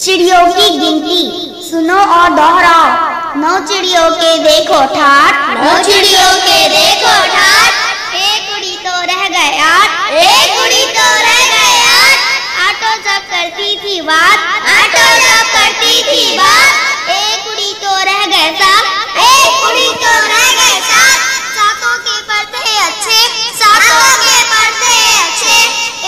चिड़ियों की गिनती सुनो और दोहराओ। 9 चिड़ियों के देखो ठाठ, 9 चिड़ियों के देखो ठाठ। एक उड़ी तो रह गए 8, एक उड़ी तो रह गए 8। आटो जब करती थी बात, आटो जब करती थी बात। एक उड़ी तो रह गए 7, एक उड़ी तो रह गए 7। सातों के पढ़ते अच्छे, सातों के पढ़ते अच्छे।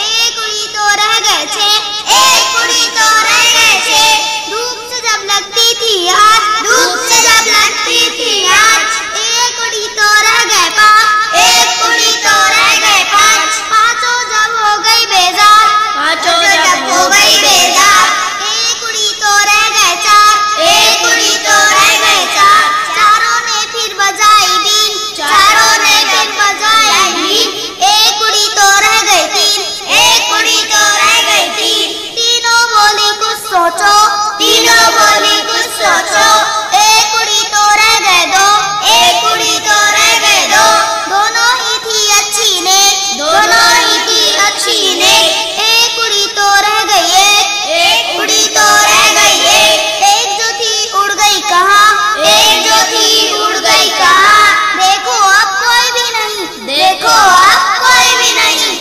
एक उड़ी तो रह गए 6, एक उड़ी तो रह गए 6। धूप से जब लगती थी याद, धूप से जब लगती थी याद। एक उड़ी तो रह गए 5, एक उड़ी तो रह गए 5। पांचों जब हो गई बेजार, पांचों जब हो गई बेजार। एक उड़ी तो रह गए 4, एक उड़ी तो रह गए 4। चारों ने फिर बजाई बीन, चारों ने फिर बजाई बीन। एक उड़ी तो रह गई 3, एक उड़ी तो रह गई 3। तीनों बोली कुछ सोचो, तीनों बोली कुछ सोचो। एक उड़ी तो रह गए 2, एक उड़ी तो रह गए 2। दोनों ही थी अच्छी ने, दोनों ही थी अच्छी ने। एक उड़ी तो रह गई 1, एक उड़ी तो रह गई 1। एक जो थी उड़ गई कहाँ, एक जो थी उड़ गई कहाँ। देखो अब कोई भी नहीं, देखो अब कोई भी नहीं।